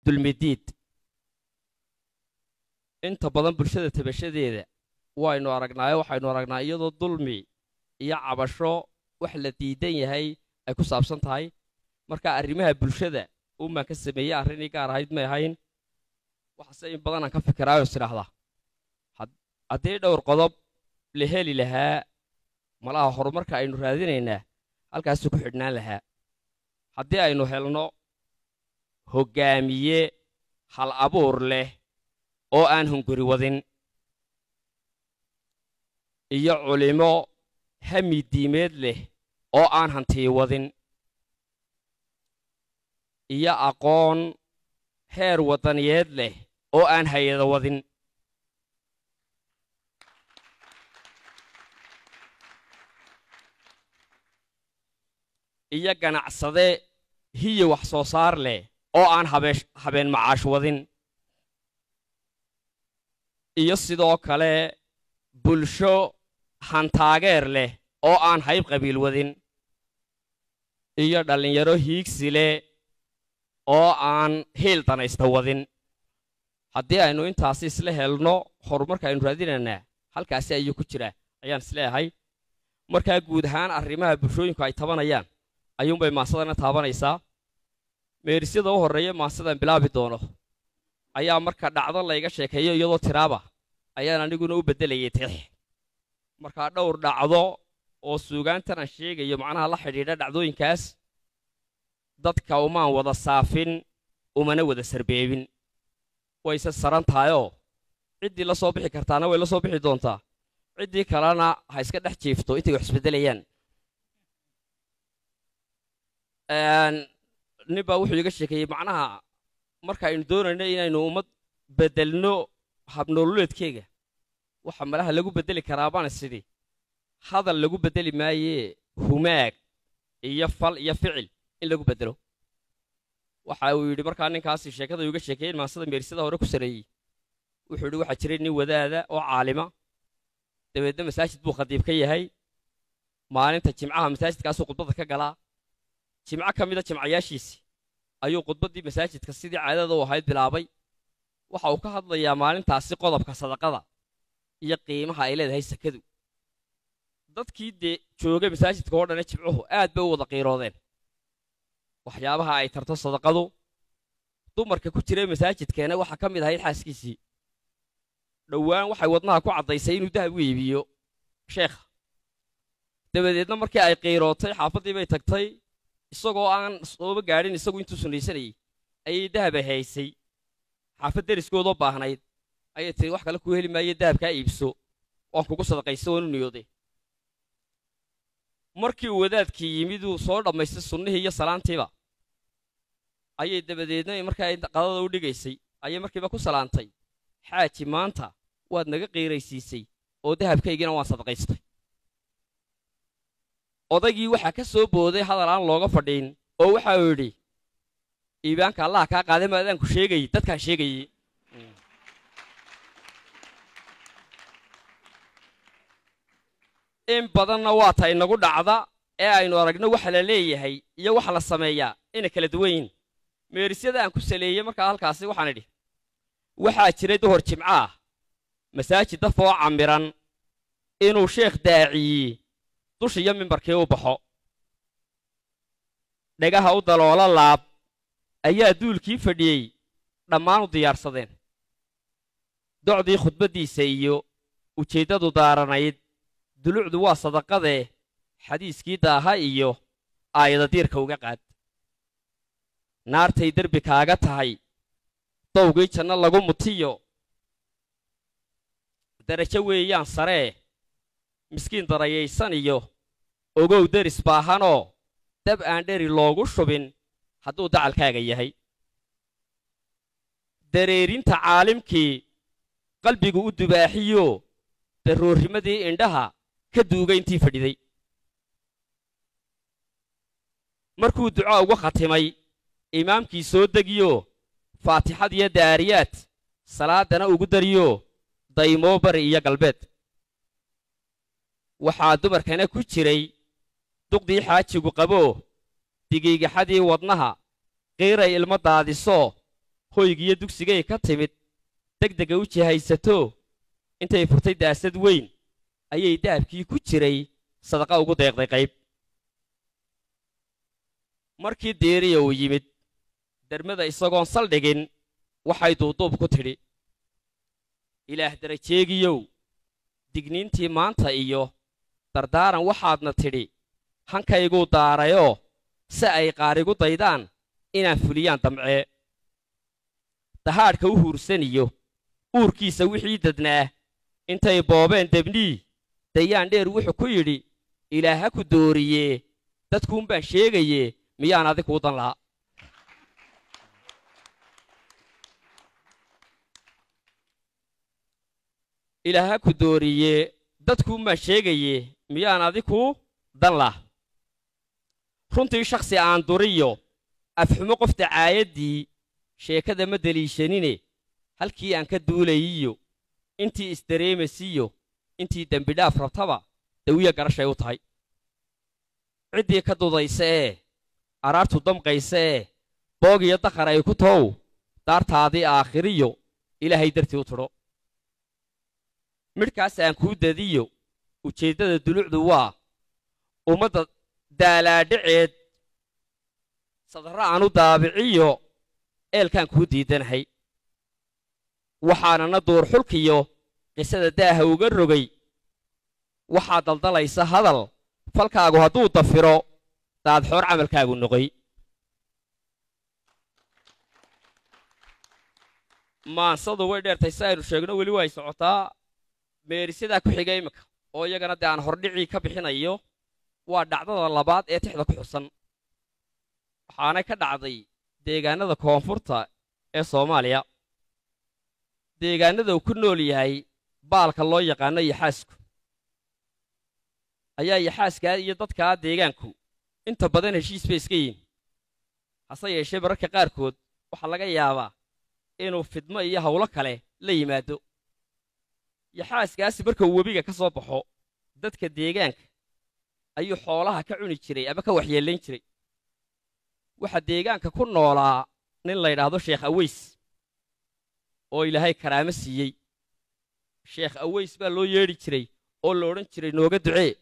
dulmidiid inta badan bulshada tabashadeeda waynu aragnaa iyadoo dulmi iyo cabasho wax la diidan yahay ay ku saabsan tahay marka arrimaha bulshada uma ka sameeyay arrin gaar ahayd ma ahayn waxa in badan aan ka fikiraayo siraahda haddii dhowr qodob la heli lahaa malaha horumarka aynu raadinaynaa halkaas ku xidhnaan lahaa haddii aynu helno hogaamiye hal abuur leh oo aan hunguri wadin iyo culimo hami diimeed leh oo aan hanti wadin iyo aqoon heer wadaniyeed leh oo aan hay'ado wadin iyo ganacsade hiyo wax soo saar leh oo aan habeen macaash wadin iyo sidoo kale bulsho hantaageer leh oo aan hayb qabiil wadin iyo dhalinyaro hiigsi leh oo aan heel danaysta wadin haddii aynu intaasi isla helno horumarka aynu raadinaynaa halkaasi ayuu ku jira ayaan isleeyahay markaa guud ahaan arrimaha bulshooyinku ay tabanayaan ayuunbay maasadana taabanaysaa meerisyada u horreeya maasadan bilaabi doono ayaa marka dhacdo layga sheekeeyo iyadoo tiraaba ayaan aniguna u beddelayay tix markaa dhowr dhacdo oo suugaantan aan sheegayo macnaha la xidhiidha dhacdooyinkaas dadka umaan wada saafin umana wada sarbeebin wayse saran tahayoo ciddii la soo bixi kartaana way la soo bixi doontaa ciddii kalena ha iska dhex jiifto intay wax isbeddelayaan nin baa wuxuu iga sheekeeyey macnaha marka aynu doonayno inaynu ummad beddelno habnooluleedkeega waxa malaha lagu beddeli karaa baan sidii hadal lagu beddeli maayee humaag iyo fal iyo ficil in lagu beddelo waxa uu yidhi markaa ninkaasi sheekada uga sheekeeyey maasada meerisada hore ku sareeyey wuxuu yidhi waxaa jiray nin wadaada oo caalima dabeedna masaajid buu khadiib ka yahay maalinta jimcaha masaajidkaasuu khudbadda ka galaa jimco ka mida jimcayaashiisii ayuu khudbaddii masaajidka sidii caadada u ahayd bilaabay waxa uu ka hadlayaa maalintaasi qodobka sadaqada iyo qiimaha ay leedahay sakadu dadkii dee joogay masaajidka oo dhan jimcuhu aad bay u wada qiiroodeen waxyaabaha ay tarto sadaqadu dumarka ku jiray masaajidkeena waxa ka mid ahayd xaaskiisii dhowaan waxay wadnaha ku caddaysay inuu dahab u iibiyo sheekha dabadeedna markii ay qiirootay xaafaddii bay tagtay isagoo aan sooba gaadhin isagu intuu sunnaysanayay ayay dahaba haysay xaafad deriskoodoo baahnayd ayay tiri wax kale kuu heli maayo dahabkaa iibso waan kugu sadaqayso waan u niyooday markii uu wadaadkii yimid uu soo dhammaystay sunnihii iyo salaantiiba ayay dabadeedna markaa qadada u dhigaysay ayay markiiba ku salaantay xaaji maanta waad naga qiiraysiisay oo dahabkaygina waan sadaqaystay odaygii waxaa ka soo booday hadal aan looga fadhiin oo waxa uu yidhi iibaanka allaha kaa qaaday maadaanku sheegayey dadkaan sheegayey in badanna waa ta inagu dhacda ee aynu aragno waxa la leeyahay iyo waxa la sameeyaa inay kala duwan yihiin meerisyada aan ku saleeyey markaa halkaasi waxaan idhi waxaa jiray duhur jimco ah masaajid dafoo camiran inuu sheekh daaciyey dushi iyo mimbarkii u baxo dhagaha u daloola laab ayaa duulkii fadhiyey dhammaan u diyaarsadeen docdii khudbaddiisa iyo ujeeddadu daaranayd dulucdu waa sadaqadee xadiiskii daaha iyo aayada diirka uga qaad naartay derbi kaaga tahay dawgii janno lagu mutiyo darajo weeyaan saree miskiin darayaysan iyo ogow deris baahanoo dab aan dheri loogu shubin hadduu dacalkaaga yahay dareerinta caalimkii qalbigu u dubaaxiyo daroorrimadii indhaha ka duuga intii fadhiday markuu duco uga khatimay imaamkii soo degiyo faatixad iyo daariyaad salaadana ugu dariyo daymoo bari iyo galbeed waxaa dumarkana ku jiray duqdii xaajigu qaboo digiigaxadii wadnaha qiiray ilmo daadisoo hoygiiyo dugsigay ka timid degdega u jihaysato intay furtay daasad weyn ayay dahabkii ku jiray sadaqa ugu deeqday qayb markii deeriya uu yimid dermada isagoon saldhigin waxay duuduub ku tidhi ilaah darajeegiyow digniintii maanta iyo dardaaran waxaadna tidhi hankayguu daarayoo si ay qaarigu daydaan inaan fuliyaan damcee dahaadhka u huursaniyo uurkiisa wixii dadnaa intay boobeen debnii dayaan dheer wuxuu ku yidhi ilaah ha ku dooriyee dadkuunbaan sheegayee miyaan adig kuu dan lahaa ilaah ha ku dooriyee dadkuunbaan sheegayee miyaan adig kuu dan lah runtii shakhsi aan duriyo afxumo qof dacaayaddii sheekada ma deliishanine halkii aan ka duulayiyo intii isdareemasiyo intii dembidhaaf rabtaba dawiya garashay u tahay ciddii ka dudaysa ee araartu damqaysa ee boog iyo dakhar ay ku tow daartaadii aakhiriyo ilaahay dartii u tidho midhkaas aan kuu dadiyo ujeeddada dulucdu waa ummadda daalaadhaceed sadarra aan u daabiciyo eelkaan kuu diidanahay waxaanana duur xulkiyo qisada daaha uga rogay waxaa daldalaysa hadal falkaagu hadduu dafiro daadxoor camalkaagu noqoy maansadu way dheertay si aynu sheegno weli way socotaa meerisadaa ku xiga iminka oo iyagana dee aan hordhicii ka bixinayo waa dhacdada labaad ee tixda ku xusan waxaanay ka dhacday deegaanada koonfurta ee Soomaaliya deegaanada uu ku nool yahay baalka loo yaqaano yaxaasku ayaa yaxaaska iyo dadka deegaanku inta badan heshiis bay iska yihiin hase yeeshee mararka qaarkood waxaa laga yaabaa inuu fidmo iyo hawlo kale la yimaado yaxaaskaasi marka uu webiga ka soo baxo dadka deegaanka ayuu xoolaha ka cuni jiray ama ka waxyeelayn jiray waxa deegaanka ku noolaa nin la yidhaahdo sheekh aweys oo ilaahay karaamo siiyey sheekh aweys baa loo yeedhi jiray oo la odhan jiray nooga ducee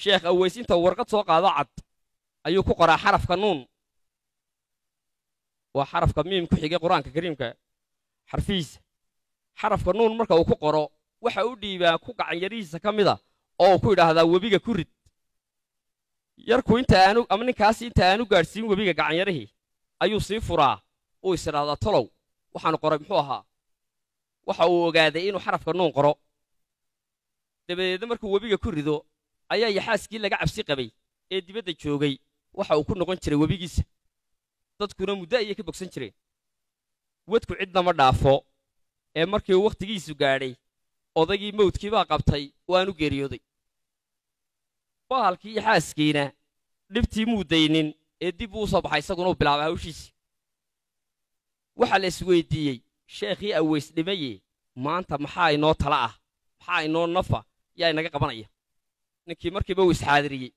sheekh aweys inta warqad soo qaado cad ayuu ku qoraa xarafka nuun waa xarafka miim ku xigay quraanka kariimka xarfiisa xarafka nuun marka uu ku qoro waxa uu dhiibaa ku gacan yariisa kamida oo ku yiraahdaa webiga ku rid yarku inta aanu ama ninkaas inta aanu gaarsiin webiga gacan yarihii ayuu sii furaa oo israada tolow waxaan qoray muxuu ahaa waxa uu ogaaday inuu xarafka nuun qoro dabadeedna markuu webiga ku rido ayaa yaxaaskii laga cabsi qabay ee dibadda joogay waxa uu ku noqon jiray webigiisa dadkuna muddo ayay ka bogsan jireen wadku cidna ma dhaafo ee markii uu waqtigiisu gaadhay odaygii mawdkii baa qabtay waanu geeriyooday bahalkii yaxaaskiina dhibtii muudaynin ee dib uu soo baxay isaguna uu bilaabay hawshiisa waxa la isweydiiyey sheekhii aweys dhimaye maanta maxaa inoo tala ah maxaa inoo nafa yaa inaga qabanaya ninkii markiiba uu isxaadiriyey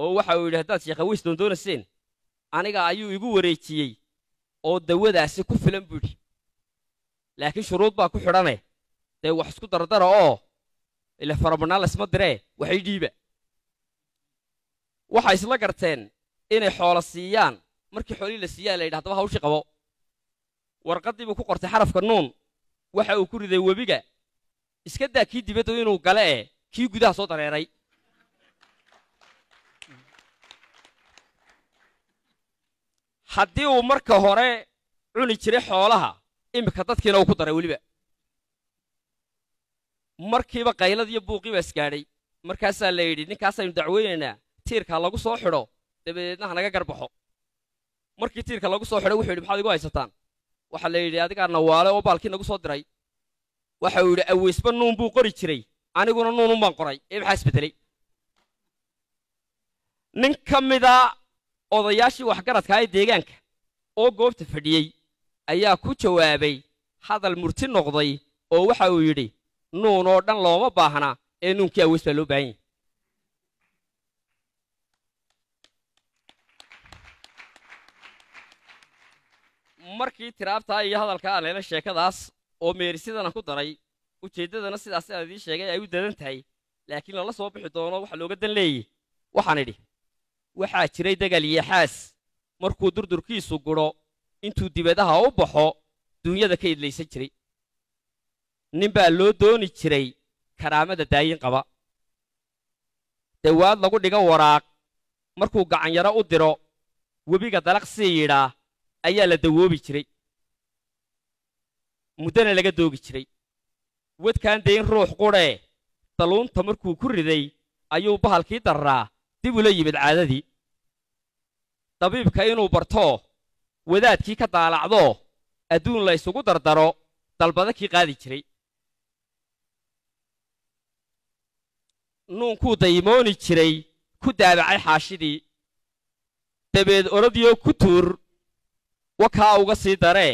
oo waxa uu yidhi haddaad sheekh aweys doondoonaseen aniga ayuu igu wareejiyey oo dawadaasi ku filan buu yidhi laakiin shuruud baa ku xidhane dee wax isku dardara oo ila farabanaan laysma diree waxay dhiiba waxay isla garteen inay xoolo siiyaan markii xoolii la siiyaa la yidhi haddaba hawshii qabo warqaddii buu ku qortay xarafka nuun waxa uu ku riday webiga iska daa kii dibaddu inuu gale kii gudaha soo dareeray haddii uu marka hore cuni jiray xoolaha imika dadkiina uu ku daray weliba markiiba qaylad iyo buuqii baa isgaadhay markaasaa la yidhi ninkaasaynu dacweynaynaa tiirka lagu soo xidho dabadeedna hanaga garbaxo markii tiirka lagu soo xidhay wuxuu yidhi maxaad igu haysataan waxaa la yidhi adigaa nawaale oo baalkii nagu soo diray waxa uu yidhi aweysba nuun buu qori jiray aniguna nuunun baan qoray ee maxaa isbedelay nin ka mida odayaashii waxgaradka ee deegaanka oo goobta fadhiyey ayaa ku jawaabay hadal murti noqday oo waxa uu yidhi nuun oo dhan looma baahna ee nuunkii aweys baa loo baahan yahay markii tiraabtaa iyo hadalka aan leela sheekadaas oo meerisidana ku daray ujeeddadana sidaas aan idiin sheegay ay u dadan tahay laakiin lala soo bixi doono waxa looga dan leeyay waxaan idhi waxaa jiray dagal iyo xaas markuu durdurkiisu guro intuu dibadaha u baxo duunyada ka idlaysan jiray nin baa loo dooni jiray karaamada daayin qaba dawaad lagu dhigo waraaq markuu gacanyaro u diro webiga dalaq sii yidhaa ayaa la dawoobi jiray muddana laga doogi jiray wadkaan dayn ruux qudhee daluunta markuu ku riday ayuu bahalkii darraa dib ula yimid caadadii dabiibka inuu barto wadaadkii ka daalacdo adduun la isugu dardaro dalbada kii qaadi jiray nuunkuu daymooni jiray ku daabacay xaashidii dabeed orodiyoo ku tuur wakaa uga sii daree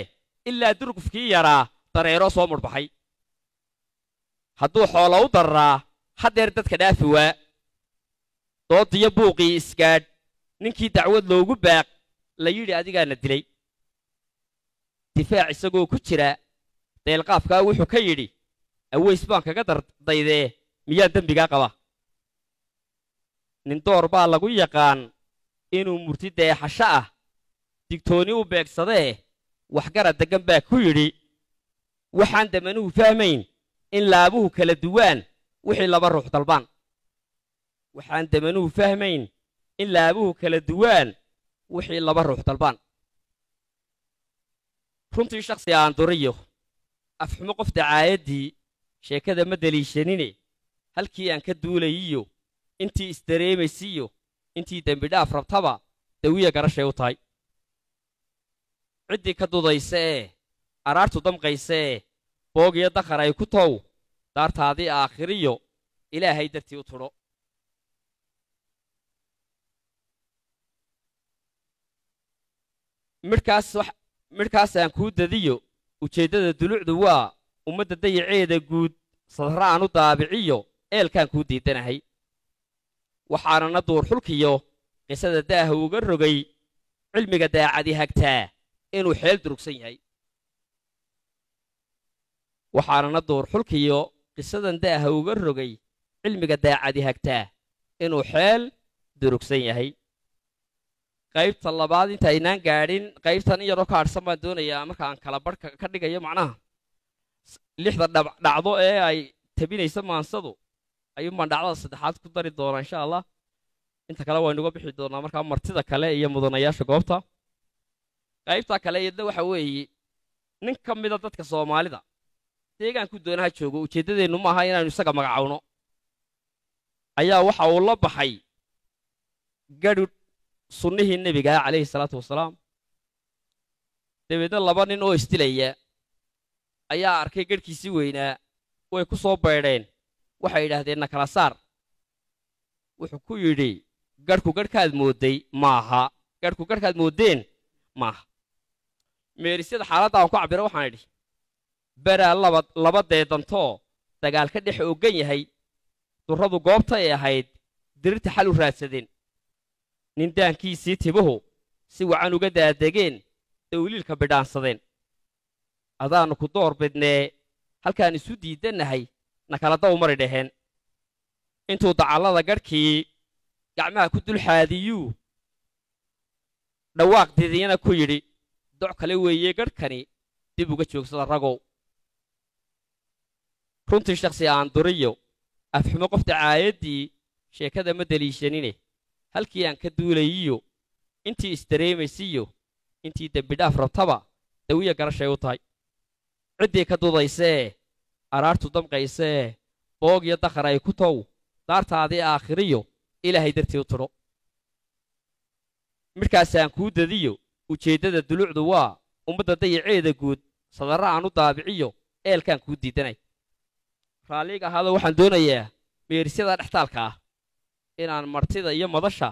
ilaa durgufkii yaraa dareero soo mudhbaxay hadduu xoolo u darraa haddeer dadka dhaafi waa doodiyo buuqii isgaadh ninkii dacwad loogu baaq la yidhi adigaana dilay difaac isagoo ku jira deelqaafkaa wuxuu ka yidhi aways baan kaga dardaydee miyaan dembigaa qaba nin door baa lagu yaqaan inuu murti deexasho ah digtoonni u beegsadee waxgarad deggan baa ku yidhi waxaan damanuhu fahmayn in laabuhu kala duwaan wixii laba ruux dalbaan waxaan damanuhu fahmayn in laabuhu kala duwaan wixii laba ruux dalbaan runtii shakhsi aan duriyo afxumo qof dacaayaddii sheekada ma deliishanine halkii aan ka duulayiyo intii isdareemaysiiyo intii dembidhaaf rabtaba dawiya garashay u tahay ciddii ka dudaysa ee araartu damqaysa ee boog iyo dakhar ay ku tow daartaadii aakhiriyo ilaahay dartii u tudho midhkaasaan kuu dadiyo ujeeddada dulucdu waa ummadda dayaceeda guud sadarra aan u daabiciyo eelkaan kuu diidanahay waxaanana duur xulkiyo qisada daaha uga rogay cilmiga daacadi hagtaa inuu xeel durugsan yahay waxaanana duur xulkiyo qisadan daaha uga rogay cilmiga daacadi hagtaa inuu xeel durugsan yahay qaybta labaad intaynaan gaadhin qaybtan in yaroo ka hadhsan baan doonayaa markaan kala barhka ka dhigayo macnaha 6 dhacdo ee ay tabinaysa maansadu ayuunbaan dhacdada saddexaad ku dari doonaa insha allah inta kale waynuga bixi doonaa markaa martida kale iyo mudanayaasha goobta qaybta kale iyadna waxa weeye nin ka mida dadka soomaalida deegaanku doonaha joogo ujeeddadeennu maaha inaanu isaga magacawno ayaa waxa uu la baxay gadhudh sunnihii nebiga calayhi salaatu wasalaam dabeedna 2 nin oo isdilaya ayaa arkay gadhkiisii weynaa way ku soo baydheen waxay yidhaahdeen na kala saar wuxuu ku yidhi gadhku gadhkaad moodday maaha gadhku gadhkaad mooddeen maaha meerisyada xaaladda aan ku cabbiro waxaan idhi beraa laba deedantoo dagaal ka dhex ogan yahay durradu goobtay ahayd dirirta xal u raadsadeen nin daankiisii tibuhu si wacan uga daadegeen dawliilka bidhaansadeen adaannu ku door bidnee halkaan isu diidannahay na kala daw mari dhaheen intuu dacallada gadhkii gacmaha ku dulxaadiyuu dhawaaq didiyana ku yidhi doc kale weeye gadhkani dib uga joogsada ragow runtii shakhsi aan duriyo afxumo qof dacaayaddii sheekada ma deliishanine halkii aan ka duulayiyo intii isdareemaysiiyo intii dembidhaaf rabtaba dawiya garashay u tahay ciddii ka dudaysee araartu damqaysee boog iyo dakhar ay ku tow daartaadii aakhiriyo ilaahay dartii u tudho midhkaasaan kuu dadiyo ujeeddada dulucdu waa ummadda dayaceeda guud sadarra aan u daabiciyo eelkaan kuu diidanay raalliga ahaado waxaan doonayaa meerisyada dhextaalka ah inaan martida iyo madasha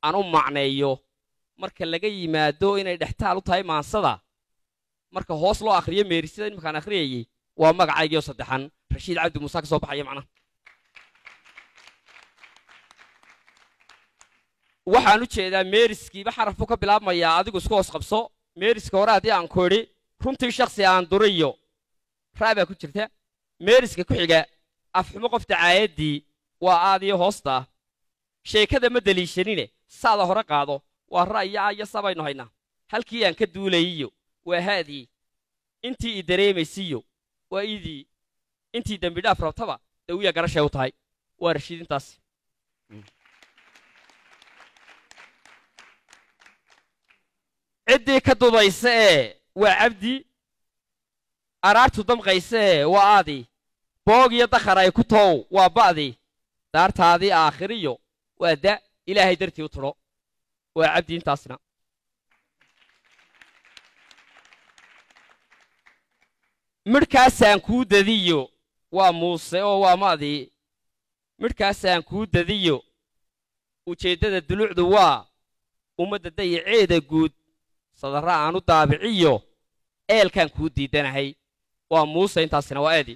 aan u macneeyo marka laga yimaado inay dhextaal u tahay maansada marka hoos loo akhriyo meerisyada iminkaan akhriyayey waa magacaygiyo saddexan rashiid cabdi muuse ka soo baxaya macnaha waxaan u jeedaa meeriskiiba xarafku ka bilaabmayaa adigu isku hoos qabso meeriska hore haddii aan ku idhi runtii shakhsi aan duriyo raa baa ku jirta meeriska ku xiga afxumo qof dacaayaddii waa aad iyo hoosta ah sheekada ma deliishanine saada hore qaado waa ra'ya iyo sabaynu haynaa halkii aan ka duulayiyo waa haadii intii i dareemaysiiyo waa idii intii dembi dhaaf rabtaba dawiya garashay u tahay waa rashiid intaas ciddii ka dudaysa waa cabdi araartu damqaysa waa aadi boog iyo dakhar ay ku toow waa ba'di daartaadii aakhiriyo waa da ilaahay dartii u tidho waa cabdi intaasna midhkaasaan kuu dadiyo waa muuse oo waa ma'dii midhkaasaan kuu dadiyo ujeeddada dulucdu waa ummadda dayaceeda guud sadarra aan u daabiciyo eelkaan kuu diidanahay waa muuse intaasina waa eedi